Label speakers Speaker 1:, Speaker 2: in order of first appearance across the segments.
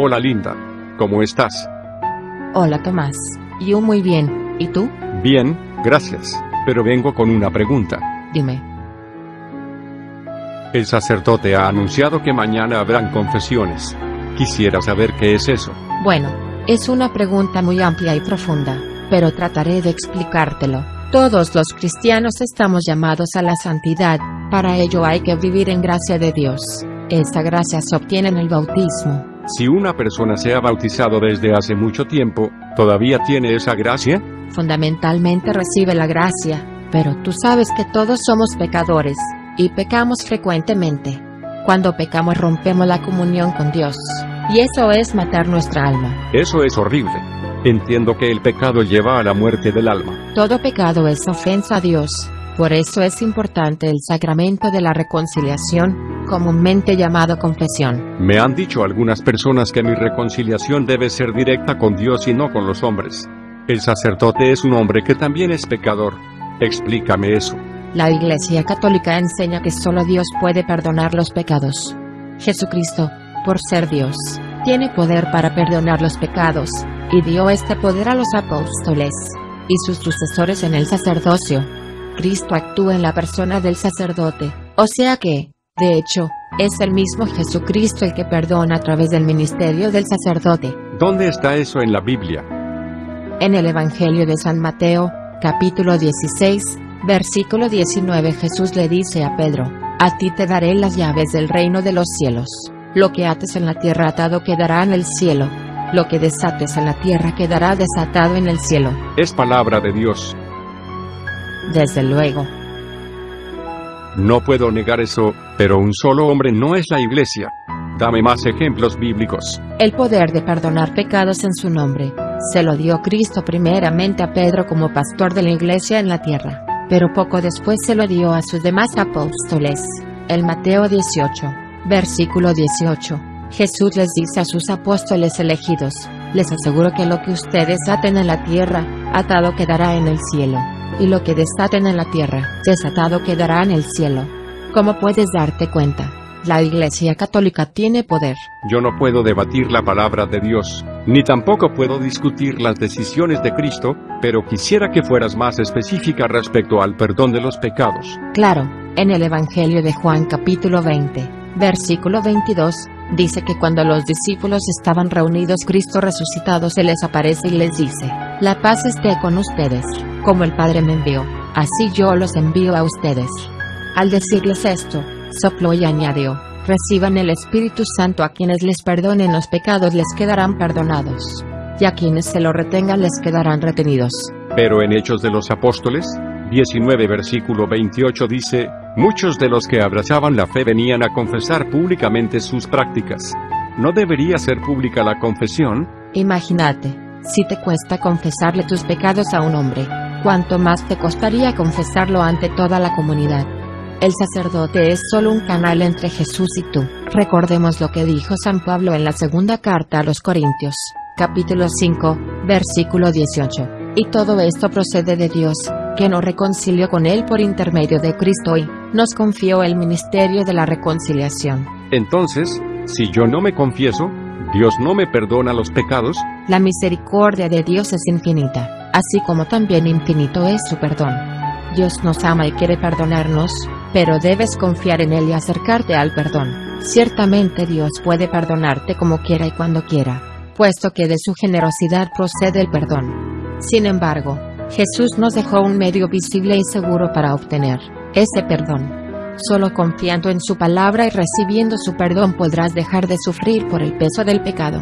Speaker 1: Hola Linda, ¿cómo estás?
Speaker 2: Hola Tomás, yo muy bien, ¿y tú?
Speaker 1: Bien, gracias, pero vengo con una pregunta.
Speaker 2: Dime.
Speaker 1: El sacerdote ha anunciado que mañana habrán confesiones. Quisiera saber qué es eso.
Speaker 2: Bueno, es una pregunta muy amplia y profunda, pero trataré de explicártelo. Todos los cristianos estamos llamados a la santidad, para ello hay que vivir en gracia de Dios. Esta gracia se obtiene en el bautismo.
Speaker 1: Si una persona se ha bautizado desde hace mucho tiempo, ¿todavía tiene esa gracia?
Speaker 2: Fundamentalmente recibe la gracia, pero tú sabes que todos somos pecadores, y pecamos frecuentemente. Cuando pecamos rompemos la comunión con Dios, y eso es matar nuestra alma.
Speaker 1: Eso es horrible. Entiendo que el pecado lleva a la muerte del alma.
Speaker 2: Todo pecado es ofensa a Dios, por eso es importante el sacramento de la reconciliación, comúnmente llamado confesión.
Speaker 1: Me han dicho algunas personas que mi reconciliación debe ser directa con Dios y no con los hombres. El sacerdote es un hombre que también es pecador. Explícame eso.
Speaker 2: La Iglesia Católica enseña que solo Dios puede perdonar los pecados. Jesucristo, por ser Dios, tiene poder para perdonar los pecados, y dio este poder a los apóstoles y sus sucesores en el sacerdocio. Cristo actúa en la persona del sacerdote, o sea que, de hecho, es el mismo Jesucristo el que perdona a través del ministerio del sacerdote.
Speaker 1: ¿Dónde está eso en la Biblia?
Speaker 2: En el Evangelio de San Mateo, capítulo 16, versículo 19, Jesús le dice a Pedro: a ti te daré las llaves del reino de los cielos. Lo que ates en la tierra atado quedará en el cielo. Lo que desates en la tierra quedará desatado en el cielo.
Speaker 1: Es palabra de Dios.
Speaker 2: Desde luego.
Speaker 1: No puedo negar eso, pero un solo hombre no es la Iglesia. Dame más ejemplos bíblicos.
Speaker 2: El poder de perdonar pecados en su nombre se lo dio Cristo primeramente a Pedro como pastor de la Iglesia en la tierra, pero poco después se lo dio a sus demás apóstoles. En Mateo 18, versículo 18, Jesús les dice a sus apóstoles elegidos: les aseguro que lo que ustedes aten en la tierra, atado quedará en el cielo, y lo que desaten en la tierra, desatado quedará en el cielo. ¿Cómo puedes darte cuenta? La Iglesia Católica tiene poder.
Speaker 1: Yo no puedo debatir la palabra de Dios, ni tampoco puedo discutir las decisiones de Cristo, pero quisiera que fueras más específica respecto al perdón de los pecados.
Speaker 2: Claro, en el Evangelio de Juan capítulo 20, versículo 22, dice que cuando los discípulos estaban reunidos, Cristo resucitado se les aparece y les dice: la paz esté con ustedes. Como el Padre me envió, así yo los envío a ustedes. Al decirles esto, sopló y añadió: reciban el Espíritu Santo. A quienes les perdonen los pecados les quedarán perdonados, y a quienes se lo retengan les quedarán retenidos.
Speaker 1: Pero en Hechos de los Apóstoles, 19 versículo 28 dice: muchos de los que abrazaban la fe venían a confesar públicamente sus prácticas. ¿No debería ser pública la confesión?
Speaker 2: Imagínate, si te cuesta confesarle tus pecados a un hombre, ¿cuánto más te costaría confesarlo ante toda la comunidad? El sacerdote es solo un canal entre Jesús y tú. Recordemos lo que dijo San Pablo en la segunda carta a los Corintios, capítulo 5, versículo 18. Y todo esto procede de Dios, que nos reconcilió con Él por intermedio de Cristo y nos confió el ministerio de la reconciliación.
Speaker 1: Entonces, si yo no me confieso, ¿Dios no me perdona los pecados?
Speaker 2: La misericordia de Dios es infinita, así como también infinito es su perdón. Dios nos ama y quiere perdonarnos, pero debes confiar en Él y acercarte al perdón. Ciertamente Dios puede perdonarte como quiera y cuando quiera, puesto que de su generosidad procede el perdón. Sin embargo, Jesús nos dejó un medio visible y seguro para obtener ese perdón. Solo confiando en su palabra y recibiendo su perdón podrás dejar de sufrir por el peso del pecado.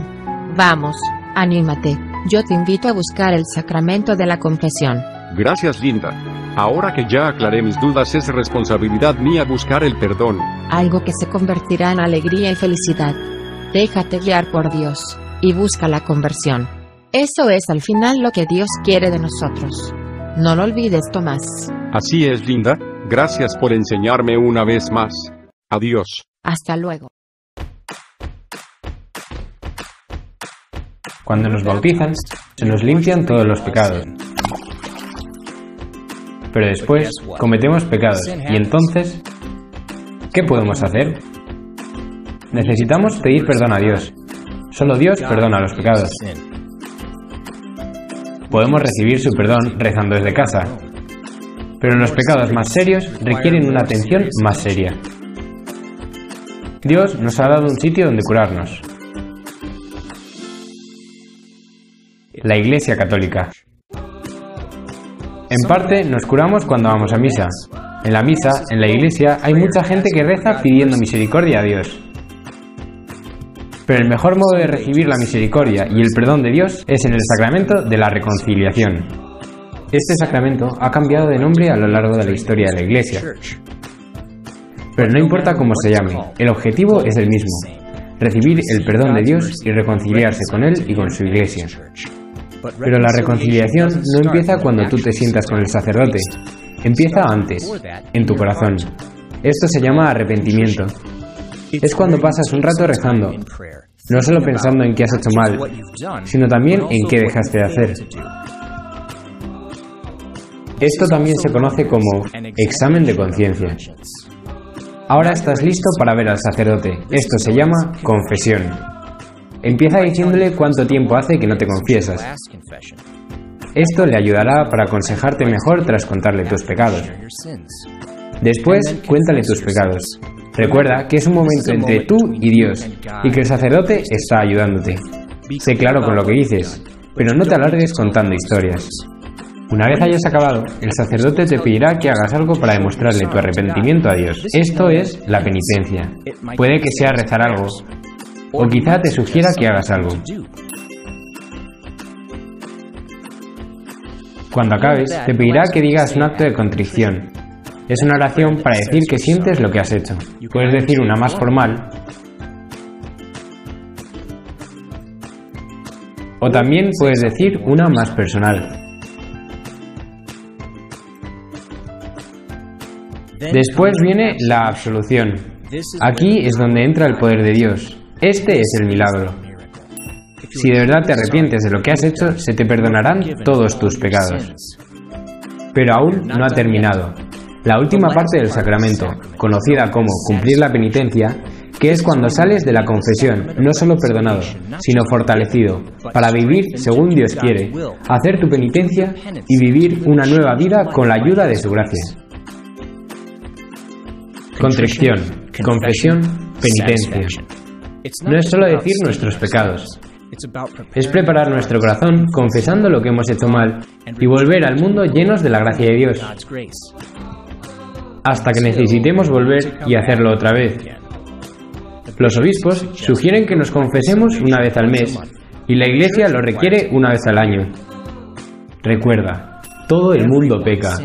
Speaker 2: Vamos, anímate, yo te invito a buscar el sacramento de la confesión.
Speaker 1: Gracias, Linda. Ahora que ya aclaré mis dudas, es responsabilidad mía buscar el perdón.
Speaker 2: Algo que se convertirá en alegría y felicidad. Déjate guiar por Dios, y busca la conversión. Eso es al final lo que Dios quiere de nosotros. No lo olvides, Tomás.
Speaker 1: Así es, Linda. Gracias por enseñarme una vez más. Adiós.
Speaker 2: Hasta luego.
Speaker 3: Cuando nos bautizan, se nos limpian todos los pecados. Pero después cometemos pecados, y entonces, ¿qué podemos hacer? Necesitamos pedir perdón a Dios. Solo Dios perdona los pecados. Podemos recibir su perdón rezando desde casa, pero los pecados más serios requieren una atención más seria. Dios nos ha dado un sitio donde curarnos: la Iglesia Católica. En parte nos curamos cuando vamos a misa. En la misa, en la iglesia, hay mucha gente que reza pidiendo misericordia a Dios. Pero el mejor modo de recibir la misericordia y el perdón de Dios es en el sacramento de la reconciliación. Este sacramento ha cambiado de nombre a lo largo de la historia de la Iglesia. Pero no importa cómo se llame, el objetivo es el mismo: recibir el perdón de Dios y reconciliarse con Él y con su Iglesia. Pero la reconciliación no empieza cuando tú te sientas con el sacerdote. Empieza antes, en tu corazón. Esto se llama arrepentimiento. Es cuando pasas un rato rezando, no solo pensando en qué has hecho mal, sino también en qué dejaste de hacer. Esto también se conoce como examen de conciencia. Ahora estás listo para ver al sacerdote. Esto se llama confesión. Empieza diciéndole cuánto tiempo hace que no te confiesas. Esto le ayudará para aconsejarte mejor tras contarle tus pecados. Después, cuéntale tus pecados. Recuerda que es un momento entre tú y Dios, y que el sacerdote está ayudándote. Sé claro con lo que dices, pero no te alargues contando historias. Una vez hayas acabado, el sacerdote te pedirá que hagas algo para demostrarle tu arrepentimiento a Dios. Esto es la penitencia. Puede que sea rezar algo, o quizá te sugiera que hagas algo. Cuando acabes, te pedirá que digas un acto de contrición. Es una oración para decir que sientes lo que has hecho. Puedes decir una más formal, o también puedes decir una más personal. Después viene la absolución. Aquí es donde entra el poder de Dios. Este es el milagro. Si de verdad te arrepientes de lo que has hecho, se te perdonarán todos tus pecados. Pero aún no ha terminado. La última parte del sacramento, conocida como cumplir la penitencia, que es cuando sales de la confesión, no solo perdonado, sino fortalecido, para vivir según Dios quiere, hacer tu penitencia y vivir una nueva vida con la ayuda de su gracia. Contrición, confesión, penitencia. No es solo decir nuestros pecados. Es preparar nuestro corazón confesando lo que hemos hecho mal y volver al mundo llenos de la gracia de Dios, hasta que necesitemos volver y hacerlo otra vez. Los obispos sugieren que nos confesemos una vez al mes y la Iglesia lo requiere una vez al año. Recuerda, todo el mundo peca.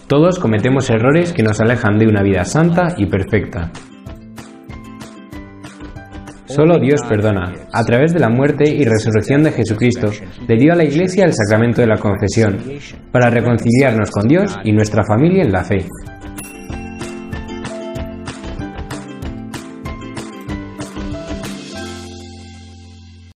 Speaker 3: Todos cometemos errores que nos alejan de una vida santa y perfecta. Solo Dios perdona. A través de la muerte y resurrección de Jesucristo, le dio a la Iglesia el sacramento de la confesión, para reconciliarnos con Dios y nuestra familia en la fe.